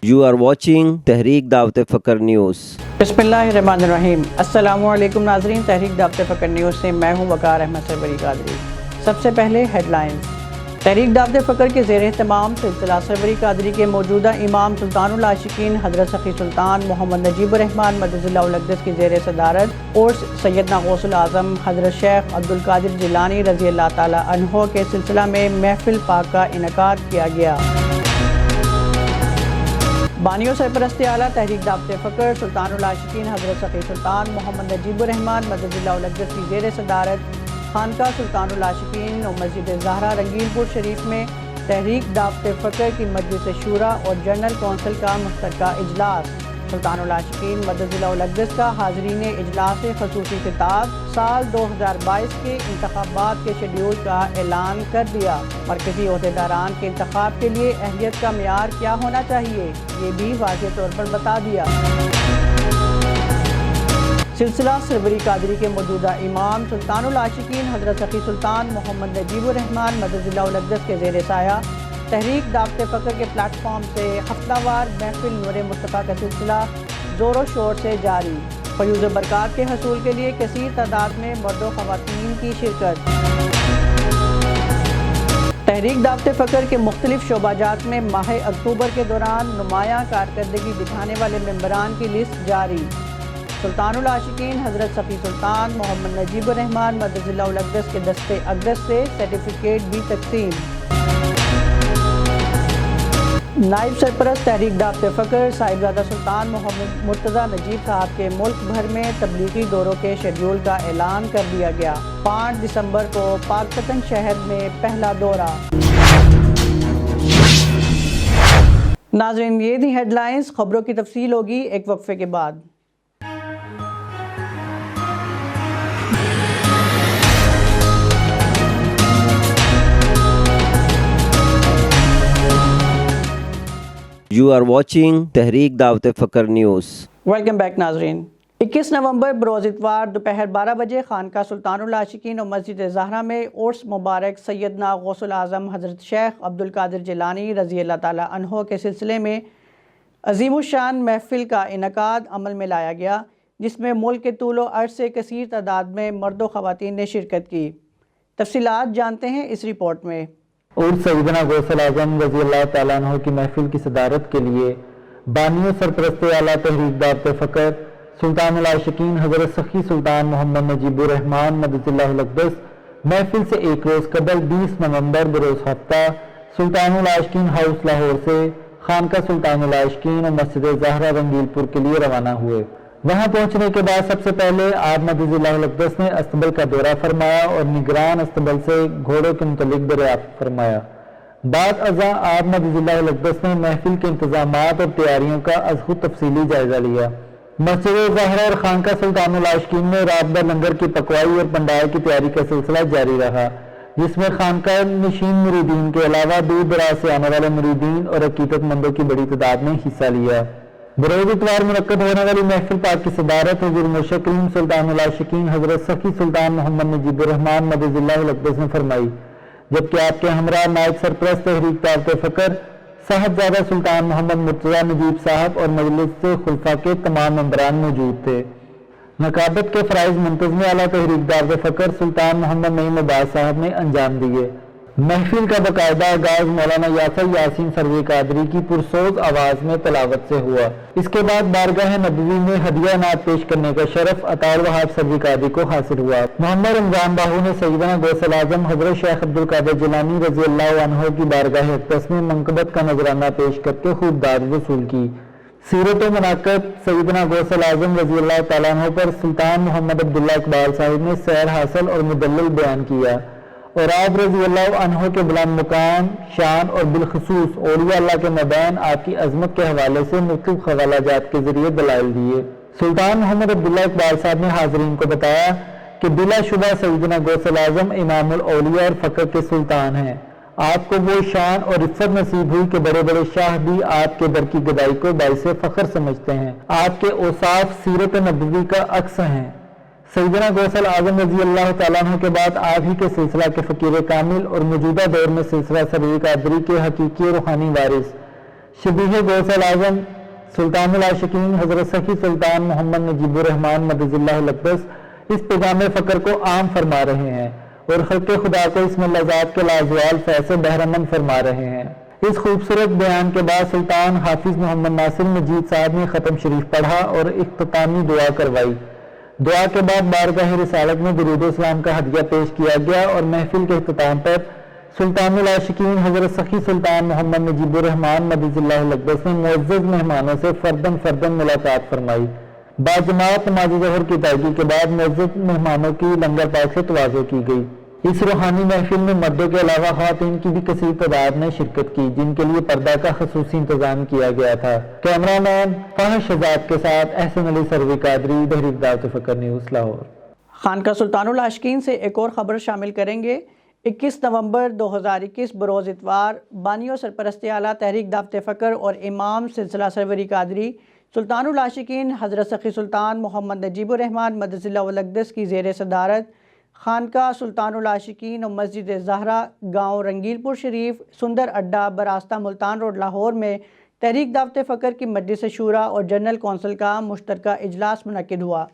You are watching تحریک دعوت فکر نیوز۔ بسم اللہ الرحمن الرحیم۔ السلام علیکم ناظرین، تحریک دعوت فکر نیوز سے میں ہوں وقار احمد سربری قادری۔ سب سے پہلے ہیڈ لائنز۔ تحریک دعوت فکر کے زیر اہتمام سلسلہ سربری قادری کے موجودہ امام سلطان العاشقین حضرت سخی سلطان محمد نجیب الرحمن مدد اللہ الاقدس کی زیر صدارت اور سیدنا غوث العظم حضرت شیخ عبدالقادر جیلانی رضی اللہ تعالی عنہ کے سلسلہ میں محفل پاک کا انعقاد کیا گیا۔ بانی و سرپرست اعلیٰ تحریک دعوت فکر سلطان العاشقین حضرت سخی سلطان محمد نجیب الرحمن مدد اللہ الاقدس کی زیر صدارت خانقاہ سلطان العاشقین و مسجد زہرا رنگیل پور شریف میں تحریک دعوت فکر کی مجلس شورا اور جنرل کونسل کا مشترکہ اجلاس۔ سلطان العاشقین مدد اللہ الاقدس کا حاضرین اجلاس خصوصی خطاب سال 2022 کے انتخابات کے شیڈول کا اعلان کر دیا۔ مرکزی عہدیداران کے انتخاب کے لیے اہلیت کا معیار کیا ہونا چاہیے، یہ بھی واضح طور پر بتا دیا۔ سلسلہ سربری قادری کے موجودہ امام سلطان العاشقین حضرت سخی سلطان محمد نجیب الرحمن مدد اللہ الاقدس کے زیر سایہ تحریک دعوت فکر کے پلیٹ فارم سے ہفتہ وار محفل نور مصطفیٰ کا سلسلہ زور و شور سے جاری۔ فیوز و برکات کے حصول کے لیے کثیر تعداد میں مرد و خواتین کی شرکت۔ تحریک دعوت فکر کے مختلف شعبہ جات میں ماہ اکتوبر کے دوران نمایاں کارکردگی دکھانے والے ممبران کی لسٹ جاری۔ سلطان العاشقین حضرت سخی سلطان محمد نجیب الرحمن مدد اللہ الاقدس کے دستے اقدس سے سرٹیفکیٹ بھی تقسیم۔ نائب سرپرست تحریک دعوت فکر صاحبزادہ سلطان محمد مرتضیٰ نجیب صاحب کے ملک بھر میں تبلیغی دوروں کے شیڈول کا اعلان کر دیا گیا۔ 5 دسمبر کو پاکپتن شہر میں پہلا دورہ۔ ناظرین، یہ تھی ہیڈ لائنز۔ خبروں کی تفصیل ہوگی ایک وقفے کے بعد۔ You are watching تحریک دعوت فکر نیوز۔ ویلکم بیک ناظرین۔ 21 نومبر بروز اتوار دوپہر 12 بجے خانقاہ سلطان العاشقین و مسجد زہرا میں عرس مبارک سیدنا غوث العظم حضرت شیخ عبدالقادر جیلانی رضی اللہ تعالی عنہ کے سلسلے میں عظیم الشان محفل کا انعقاد عمل میں لایا گیا، جس میں ملک کے طول و عرض سے کثیر تعداد میں مرد و خواتین نے شرکت کی۔ تفصیلات جانتے ہیں اس رپورٹ میں۔ اور سیدنا غوث العظم رضی اللہ تعالیٰ عنہ کی محفل کی صدارت کے لیے بانی و سرپرست اعلیٰ تحریک دعوت فکر سلطان العاشقین حضرت سخی سلطان محمد نجیب الرحمن مدد اللہ الاقدس محفل سے ایک روز قبل 20 نومبر بروز ہفتہ سلطان العاشقین ہاؤس لاہور سے خانقاہ سلطان العاشقین و مسجد زہرا رنگیل پور کے لیے روانہ ہوئے۔ وہاں پہنچنے کے بعد سب سے پہلے آپ مدد اللہ الاقدس نے استبل کا دورہ فرمایا اور نگران استبل سے گھوڑوں کے متعلق دریافت فرمایا۔ بعد ازاں آپ مدد اللہ الاقدس نے محفل کے انتظامات اور تیاریوں کا از خود تفصیلی جائزہ لیا۔ مسجد زہرا اور خانقاہ سلطان العاشقین میں رات بھر لنگر کی پکوائی اور پنڈال کی تیاری کا سلسلہ جاری رہا، جس میں خانقاہ نشین مریدین کے علاوہ دور دراز سے آنے والے مریدین اور عقیدت مندوں کی بڑی تعداد نے حصہ لیا۔ بروز اتوار منعقد ہونے والی محفل پاک کی صدارت حضور مرشد کریم سلطان العاشقین حضرت سخی سلطان محمد نجیب الرحمن مدد اللہ الاقدس نے فرمائی، جبکہ آپ کے ہمراہ نائب سرپرست تحریک دعوت فکر صاحبزادہ سلطان محمد مرتضیٰ نجیب صاحب اور مجلس سے خلفاء کے تمام ممبران موجود تھے۔ نقابت کے فرائض منتظم اعلیٰ تحریک دعوت فکر سلطان محمد نعیم عباس صاحب نے انجام دیے۔ محفل کا باقاعدہ آغاز مولانا یاسر یاسین سربری قادری کی پرسوز آواز میں تلاوت سے ہوا۔ اس کے بعد بارگاہ نبوی میں ہدیہ نعت پیش کرنے کا شرف عطا الوہاب سربری قادری کو حاصل ہوا۔ محمد رمضان باہو نے سیدنا غوث العظم حضرت شیخ عبدالقادر جیلانی رضی اللہ عنہ کی بارگاہ اقدس میں منقبت کا نذرانہ پیش کر کے خوب داد وصول کی۔ سیرت و مناقب سیدنا غوث العظم رضی اللہ تعالیٰ عنہ پر سلطان محمد عبداللہ اقبال صاحب نے سیر حاصل اور مدلل بیان کیا اور آپ رضی اللہ عنہ کے بلند مقام شان اور بالخصوص اولیاء اللہ کے مابین آپ کی عظمت کے حوالے سے مختلف حوالہ جات کے ذریعے دلائل دیے۔ سلطان محمد عبداللہ اقبال صاحب نے حاضرین کو بتایا کہ بلا شبہ سیدنا غوث العظم امام الاولیاء اور فقر کے سلطان ہیں۔ آپ کو وہ شان اور عزت نصیب ہوئی کہ بڑے بڑے شاہ بھی آپ کے در کی گدائی کو باعث فخر سمجھتے ہیں۔ آپ کے اوصاف سیرت نبوی کا عکس ہیں۔ سیدنا غوث العظم رضی اللہ تعالیٰ عنہ کے بعد آپ ہی کے سلسلہ کے فقیر کامل اور موجودہ دور میں سلسلہ سربری قادری کے حقیقی روحانی وارث شبیہ غوث اعظم سلطان العاشقین حضرت سخی سلطان محمد نجیب الرحمن مدد اللہ الاقدس اس پیغام فقر کو عام فرما رہے ہیں اور خلق خدا کو اس ملازات کے لازوال فیض بہرمند فرما رہے ہیں۔ اس خوبصورت بیان کے بعد سلطان حافظ محمد ناصر مجید صاحب نے ختم شریف پڑھا اور اختتامی دعا کروائی۔ دعا کے بعد بارگاہ رسالت میں درود و سلام کا ہدیہ پیش کیا گیا اور محفل کے اختتام پر سلطان العاشقین حضرت سخی سلطان محمد نجیب الرحمن مدد اللہ الاقدس نے معزز مہمانوں سے فردن ملاقات فرمائی۔ باجماعت نماز ظہر کی ادائیگی کے بعد معزز مہمانوں کی لنگر پاک سے تواضع کی گئی۔ اس روحانی محفل میں مردوں کے علاوہ خواتین کی بھی کثیر تعداد نے شرکت کی، جن کے لیے پردہ کا خصوصی انتظام کیا گیا تھا۔ کیمرہ مین فہد شہزاد کے ساتھ احسن علی سروی قادری، تحریک دعوت فکر نیوز، لاہور۔ خانقاہ سلطان العاشقین سے ایک اور خبر شامل کریں گے۔ 21 نومبر 2021 بروز اتوار بانی و سرپرست اعلیٰ تحریک دعوت فکر اور امام سلسلہ سروری قادری سلطان العاشقین حضرت سخی سلطان محمد نجیب الرحمن مدد اللہ الاقدس کی زیر صدارت خانقاہ سلطان العاشقین و مسجد زہرا گاؤں رنگیل پور شریف سندر اڈا براستہ ملتان روڈ لاہور میں تحریک دعوت فکر کی مجلس شورا اور جنرل کونسل کا مشترکہ اجلاس منعقد ہوا۔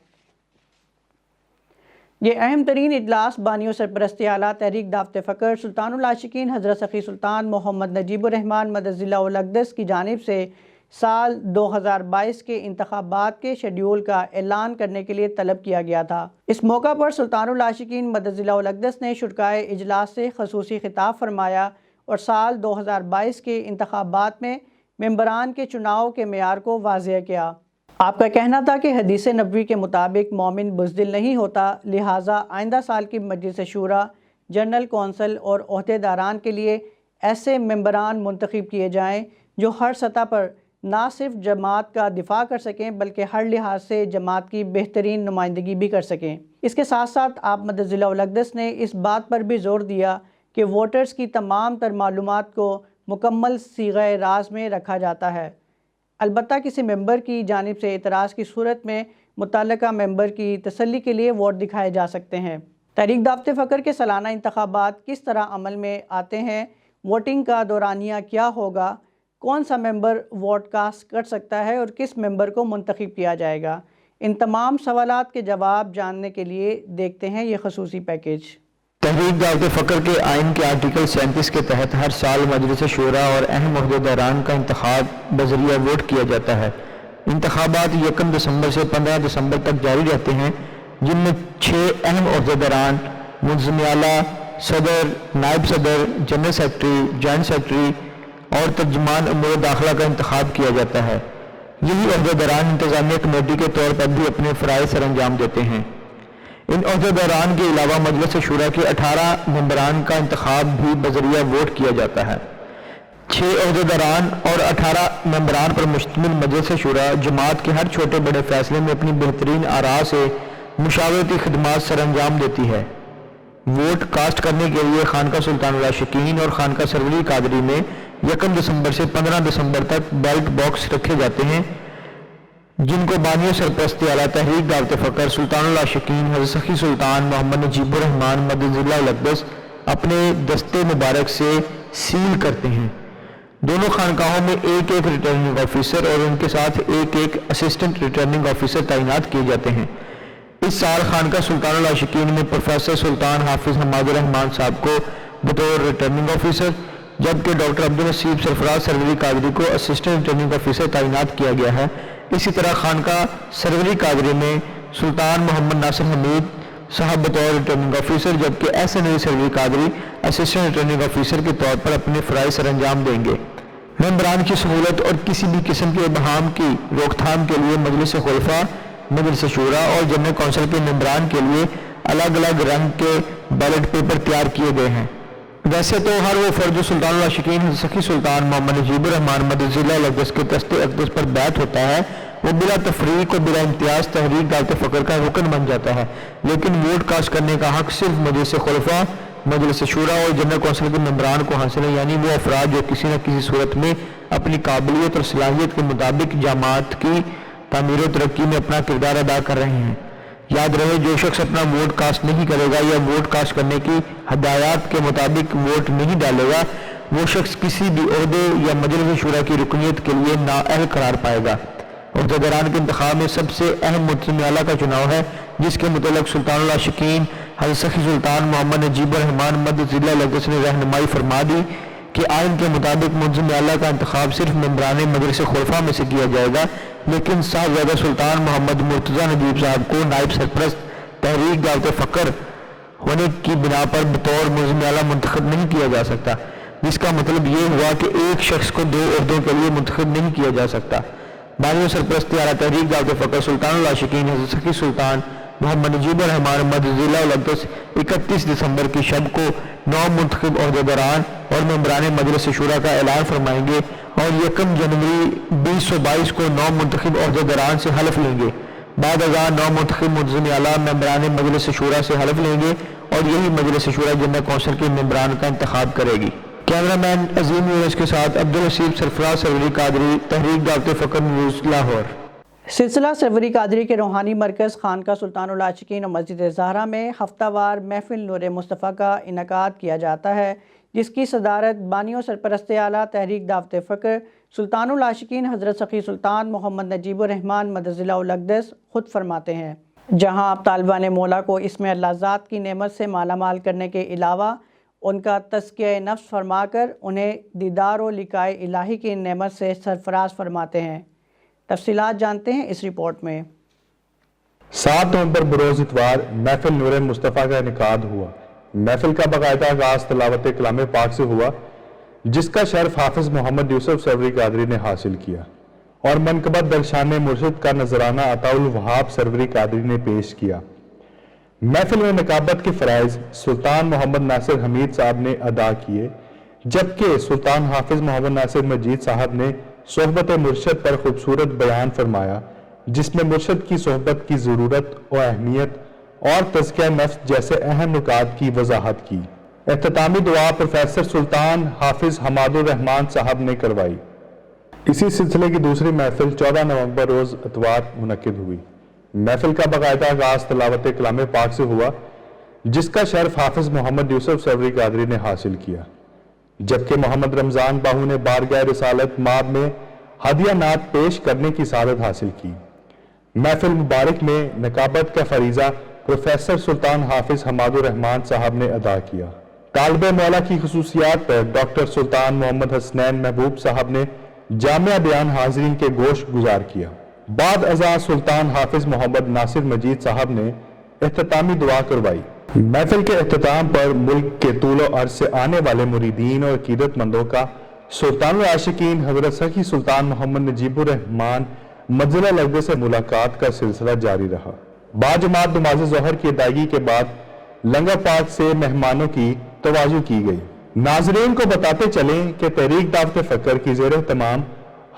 یہ اہم ترین اجلاس بانی و سرپرست اعلیٰ تحریک دعوت فکر سلطان العاشقین حضرت سخی سلطان محمد نجیب الرحمن مدد اللہ الاقدس کی جانب سے سال 2022 کے انتخابات کے شیڈیول کا اعلان کرنے کے لیے طلب کیا گیا تھا۔ اس موقع پر سلطان العاشقین مدد اللہ الاقدس نے شرکائے اجلاس سے خصوصی خطاب فرمایا اور سال 2022 کے انتخابات میں ممبران کے چناؤ کے معیار کو واضح کیا۔ آپ کا کہنا تھا کہ حدیث نبوی کے مطابق مومن بزدل نہیں ہوتا، لہٰذا آئندہ سال کی مجلس شورا جنرل کونسل اور عہدیداران کے لیے ایسے ممبران منتخب کیے جائیں جو ہر سطح پر نہ صرف جماعت کا دفاع کر سکیں بلکہ ہر لحاظ سے جماعت کی بہترین نمائندگی بھی کر سکیں۔ اس کے ساتھ ساتھ آپ مدد اللہ الاقدس نے اس بات پر بھی زور دیا کہ ووٹرز کی تمام تر معلومات کو مکمل صیغہ راز میں رکھا جاتا ہے، البتہ کسی ممبر کی جانب سے اعتراض کی صورت میں متعلقہ ممبر کی تسلی کے لیے ووٹ دکھائے جا سکتے ہیں۔ تحریک دعوت فکر کے سالانہ انتخابات کس طرح عمل میں آتے ہیں، ووٹنگ کا دورانیہ کیا ہوگا، کون سا ممبر ووٹ کاسٹ کر سکتا ہے اور کس ممبر کو منتخب کیا جائے گا، ان تمام سوالات کے جواب جاننے کے لیے دیکھتے ہیں یہ خصوصی پیکیج۔ تحریک دعوت فکر کے آئین کے آرٹیکل 37 کے تحت ہر سال مجلس شورا اور اہم عہدیداران کا انتخاب بذریعہ ووٹ کیا جاتا ہے۔ انتخابات 1 دسمبر سے 15 دسمبر تک جاری رہتے ہیں، جن میں 6 اہم عہدیداران منظم اعلیٰ، صدر، نائب صدر، جنرل سیکرٹری، جوائنٹ سیکرٹری اور ترجمان امور داخلہ کا انتخاب کیا جاتا ہے۔ یہی عہدیداران انتظامیہ کمیٹی کے طور پر بھی اپنے فرائض سر انجام دیتے ہیں۔ ان عہدیداران کے علاوہ مجلس شورا کے 18 ممبران کا انتخاب بھی بذریعہ ووٹ کیا جاتا ہے۔ 6 عہدیداران اور 18 ممبران پر مشتمل مجلس شورا جماعت کے ہر چھوٹے بڑے فیصلے میں اپنی بہترین آراء سے مشاورتی خدمات سر انجام دیتی ہے۔ ووٹ کاسٹ کرنے کے لیے خانقاہ سلطان العاشقین اور خانقاہ سروری قادری میں 1 دسمبر سے 15 دسمبر تک بیلٹ باکس رکھے جاتے ہیں، جن کو بانی و سرپرست اعلیٰ تحریک دعوت فکر سلطان العاشقین حضرت سخی سلطان محمد نجیب الرحمن مدد اللہ الاقدس اپنے دستے مبارک سے سیل کرتے ہیں۔ دونوں خانقاہوں میں ایک ریٹرننگ آفیسر اور ان کے ساتھ ایک اسسٹنٹ ریٹرننگ آفیسر تعینات کیے جاتے ہیں۔ اس سال خانقاہ سلطان العاشقین میں پروفیسر سلطان حافظ حماد الرحمن صاحب کو بطور ریٹرننگ آفیسر، جبکہ ڈاکٹر عبدالنصیب سرفراز سروری قادری کو اسسٹنٹ ریٹرننگ آفیسر تعینات کیا گیا ہے۔ اسی طرح خانقاہ سروری قادری میں سلطان محمد ناصر حمید صاحب بطور ریٹرننگ آفیسر، جبکہ احسن علی سروری قادری اسسٹنٹ ریٹرننگ آفیسر کے طور پر اپنے فرائض سر انجام دیں گے۔ ممبران کی سہولت اور کسی بھی قسم کے ابہام کی روک تھام کے لیے مجلس خلفاء، مجلس شورا اور جنرل کونسل کے ممبران کے لیے الگ الگ رنگ کے بیلٹ پیپر تیار کیے گئے ہیں۔ ویسے تو ہر وہ فرد جو سلطان العاشقین سخی سلطان محمد نجیب الرحمن مدد اللہ الاقدس کے دست اقدس پر بیعت ہوتا ہے، وہ بلا تفریق اور بلا امتیاز تحریک دعوت فکر کا رکن بن جاتا ہے، لیکن ووٹ کاسٹ کرنے کا حق صرف مجلس خلفاء، مجلس شورا اور جنرل کونسل کے ممبران کو حاصل ہے، یعنی وہ افراد جو کسی نہ کسی صورت میں اپنی قابلیت اور صلاحیت کے مطابق جماعت کی تعمیر و ترقی میں اپنا کردار ادا کر رہے ہیں۔ یاد رہے، جو شخص اپنا ووٹ کاسٹ نہیں کرے گا یا ووٹ کاسٹ کرنے کی ہدایات کے مطابق ووٹ نہیں ڈالے گا، وہ شخص کسی بھی عہدے یا مجلس شورا کی رکنیت کے لیے نااہل قرار پائے گا۔ عہدیداران کے انتخاب میں سب سے اہم منتظم اعلیٰ کا چناؤ ہے، جس کے متعلق سلطان العاشقین حضرت سخی سلطان محمد نجیب الرحمان مدد ذیلہ الاقدس نے رہنمائی فرما دی کہ آئین کے مطابق منتظم اعلیٰ کا انتخاب صرف ممبران مجلس خلفاء میں سے کیا جائے گا، لیکن صاحبزادہ سلطان محمد مرتضیٰ نجیب صاحب کو نائب سرپرست تحریک دعوت فخر ہونے کی بنا پر بطور منتظم اعلیٰ منتخب نہیں کیا جا سکتا، جس کا مطلب یہ ہوا کہ ایک شخص کو 2 عہدوں کے لیے منتخب نہیں کیا جا سکتا۔ بانی سرپرست اعلیٰ تحریک دعوت فخر سلطان العاشقین حضرت سخی سلطان محمد نجیب الرحمان مدد ذیلہ الاقدس 31 دسمبر کی شب کو 9 منتخب عہدیداران اور ممبران مجلس شورا کا اعلان فرمائیں گے اور 1 جنوری 2022 کو 9 منتخب عہدیداران سے حلف لیں گے۔ بعد ازاں 9 منتخب منتظم اعلیٰ ممبران مجلس شورا سے حلف لیں گے اور یہی مجلس شورا جنرل کونسل کے ممبران کا انتخاب کرے گی۔ کیمرہ مین عظیم یونس کے ساتھ عبدالحسیب سرفراز سروری قادری، تحریک دعوت فخر نیوز، لاہور۔ سلسلہ سروری قادری کے روحانی مرکز خانقاہ سلطان العاشقین اور مسجد زہرا میں ہفتہ وار محفل نور مصطفیٰ کا انعقاد کیا جاتا ہے، جس کی صدارت بانی و سرپرست اعلیٰ تحریک دعوت فخر سلطان العاشقین حضرت سخی سلطان محمد نجیب الرحمان مدد ذیلہ الاقدس خود فرماتے ہیں، جہاں آپ طالبان مولا کو اس میں اللہ ذات کی نعمت سے مالا مال کرنے کے علاوہ ان کا تزکیہ نفس فرما کر انہیں دیدار و لقائے الہی کی نعمت سے سرفراز فرماتے ہیں۔ تفصیلات جانتے ہیں اس رپورٹ میں۔ 7 نومبر بروز اتوار محفل نور مصطفیٰ کا انعقاد ہوا۔ محفل کا باقاعدہ آغاز تلاوت کلام پاک سے ہوا، جس کا شرف حافظ محمد یوسف سروری قادری نے حاصل کیا اور منقبت درشان مرشد کا نذرانہ عطا الوہاب سروری قادری نے پیش کیا۔ محفل میں نقابت کے فرائض سلطان محمد ناصر حمید صاحب نے ادا کیے، جبکہ سلطان حافظ محمد ناصر مجید صاحب نے صحبت مرشد پر خوبصورت بیان فرمایا، جس میں مرشد کی صحبت کی ضرورت و اہمیت اور تزکیہ نفس جیسے اہم نکات کی وضاحت کی۔ اختتامی دعا پروفیسر سلطان حافظ حماد الرحمان صاحب نے کروائی۔ اسی سلسلے کی دوسری محفل 14 نومبر روز اتوار منعقد ہوئی۔ محفل کا باقاعدہ آغاز تلاوت کلام پاک سے ہوا، جس کا شرف حافظ محمد یوسف سروری قادری نے حاصل کیا، جبکہ محمد رمضان باہو نے بارگاہ رسالت ماب میں ہدیہ نعت پیش کرنے کی سعادت حاصل کی۔ محفل مبارک میں نقابت کا فریضہ پروفیسر سلطان حافظ حماد الرحمان صاحب نے ادا کیا۔ طالب مولا کی خصوصیات پر ڈاکٹر سلطان محمد حسنین محبوب صاحب نے جامعہ بیان حاضرین کے گوش گزار کیا۔ بعد ازاں سلطان حافظ محمد ناصر مجید صاحب نے اختتامی دعا کروائی۔ محفل کے اختتام پر ملک کے طول و عرض سے آنے والے مریدین اور عقیدت مندوں کا سلطان العاشقین حضرت سخی سلطان محمد نجیب الرحمان مدد ذیلہ الاقدس سے ملاقات کا سلسلہ جاری رہا۔ باجماعت نماز ظہر کی ادائیگی کے بعد لنگر پاک سے مہمانوں کی توازو کی گئی۔ ناظرین کو بتاتے چلیں کہ تحریک دعوت فکر کی زیر اہتمام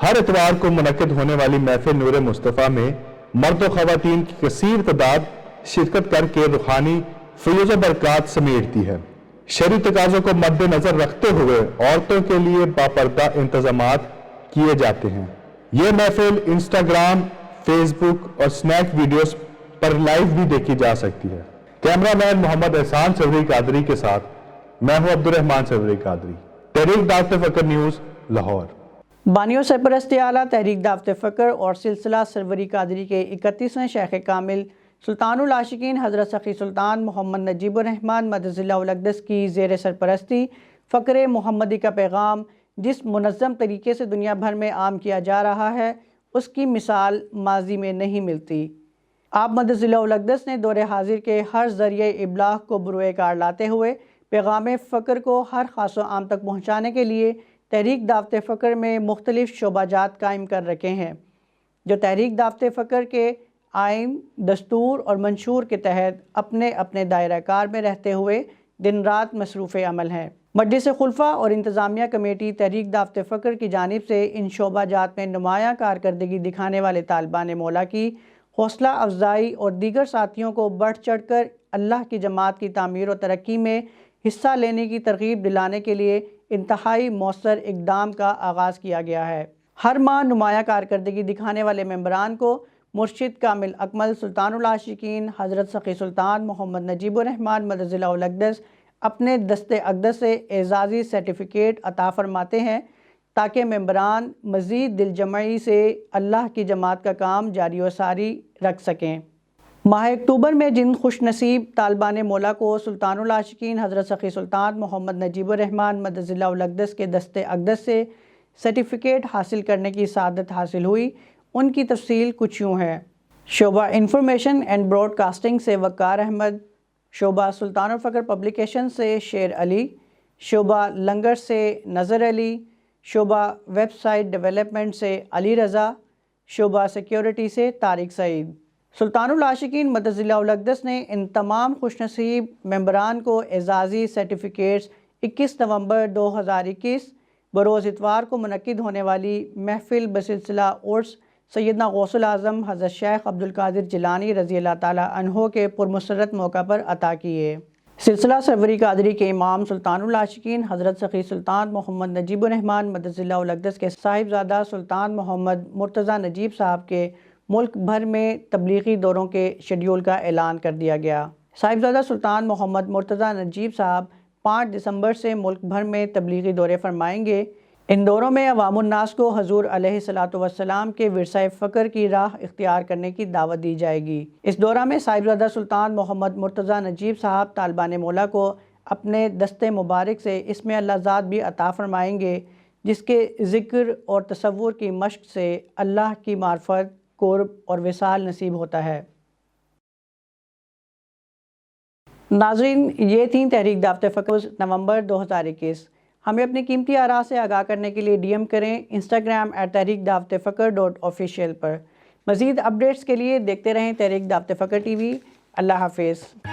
ہر اتوار کو منعقد ہونے والی محفل نور مصطفیٰ میں مرد و خواتین کی کثیر تعداد شرکت کر کے روحانی فیوز و برکات سمیٹتی ہے۔ شرعی تقاضوں کو مد نظر رکھتے ہوئے عورتوں کے لیے باپردہ انتظامات کیے جاتے ہیں۔ یہ محفل انسٹاگرام، فیس بک اور سنیک ویڈیوز پر لائیو بھی دیکھی جا سکتی ہے۔ کیمرہ مین محمد احسان سروری قادری کے ساتھ میں ہوں عبدالرحمان سروری قادری، تحریک دعوت فکر نیوز، لاہور۔ بانی و سرپرست اعلیٰ تحریک دعوت فکر اور سلسلہ سروری قادری کے 31ویں شیخ کامل سلطان العاشقین حضرت سخی سلطان محمد نجیب الرحمان مدد ذیلہ الاقدس کی زیر سرپرستی فقر محمدی کا پیغام جس منظم طریقے سے دنیا بھر میں عام کیا جا رہا ہے، اس کی مثال ماضی میں نہیں ملتی۔ آپ مدد ذیلہ الاقدس نے دور حاضر کے ہر ذریعہ ابلاغ کو بروئے کار لاتے ہوئے پیغام فقر کو ہر خاص و عام تک پہنچانے کے لیے تحریک دعوت فقر میں مختلف شعبہ جات قائم کر رکھے ہیں، جو تحریک دعوت فقر کے آئین، دستور اور منشور کے تحت اپنے اپنے دائرہ کار میں رہتے ہوئے دن رات مصروف عمل ہیں۔ مجلس خلفاء اور انتظامیہ کمیٹی تحریک دعوت فقر کی جانب سے ان شعبہ جات میں نمایاں کارکردگی دکھانے والے طالبان مولا کی حوصلہ افزائی اور دیگر ساتھیوں کو بڑھ چڑھ کر اللہ کی جماعت کی تعمیر و ترقی میں حصہ لینے کی ترغیب دلانے کے لیے انتہائی مؤثر اقدام کا آغاز کیا گیا ہے۔ ہر ماہ نمایاں کارکردگی دکھانے والے ممبران کو مرشد کامل اکمل سلطان العاشقین حضرت سخی سلطان محمد نجیب الرحمان مدد ذیلہ الاقدس اپنے دست اقدس سے اعزازی سرٹیفکیٹ عطا فرماتے ہیں تاکہ ممبران مزید دل جمعی سے اللہ کی جماعت کا کام جاری و ساری رکھ سکیں۔ ماہ اکتوبر میں جن خوش نصیب طالبان مولا کو سلطان العاشقین حضرت سخی سلطان محمد نجیب الرحمن مدد اللہ الاقدس کے دست اقدس سے سرٹیفکیٹ حاصل کرنے کی سعادت حاصل ہوئی، ان کی تفصیل کچھ یوں ہے۔ شعبہ انفارمیشن اینڈ براڈ کاسٹنگ سے وقار احمد، شعبہ سلطان الفقر پبلیکیشن سے شیر علی، شعبہ لنگر سے نظر علی، شعبہ ویب سائٹ ڈیولپمنٹ سے علی رضا، شعبہ سیکیورٹی سے طارق سعید۔ سلطان العاشقین مدد اللہ الاقدس نے ان تمام خوش نصیب ممبران کو اعزازی سرٹیفکیٹس 21 نومبر 2021 بروز اتوار کو منعقد ہونے والی محفل بسلسلہ عرس سیدنا غوث العظم حضرت شیخ عبدالقادر جیلانی رضی اللہ تعالیٰ عنہ کے پرمسرت موقع پر عطا کیے۔ سلسلہ سروری قادری کے امام سلطان العاشقین حضرت سخی سلطان محمد نجیب الرحمن مدد اللہ الاقدس کے صاحبزادہ سلطان محمد مرتضیٰ نجیب صاحب کے ملک بھر میں تبلیغی دوروں کے شیڈیول کا اعلان کر دیا گیا۔ صاحبزادہ سلطان محمد مرتضیٰ نجیب صاحب 5 دسمبر سے ملک بھر میں تبلیغی دورے فرمائیں گے۔ ان دوروں میں عوام الناس کو حضور علیہ الصلوۃ والسلام کے ورثہ فقر کی راہ اختیار کرنے کی دعوت دی جائے گی۔ اس دورہ میں صاحبزادہ سلطان محمد مرتضیٰ نجیب صاحب طالبان مولا کو اپنے دست مبارک سے اسم اللہ ذات بھی عطا فرمائیں گے، جس کے ذکر اور تصور کی مشق سے اللہ کی معرفت، قرب اور وصال نصیب ہوتا ہے۔ ناظرین، یہ تھیں تحریک دعوت فکر نومبر 2021۔ ہمیں اپنی قیمتی آراء سے آگاہ کرنے کے لیے ڈی ایم کریں انسٹاگرام @تحریک-دعوت-فکر.official پر۔ مزید اپڈیٹس کے لیے دیکھتے رہیں تحریک دعوت فکر ٹی وی۔ اللہ حافظ۔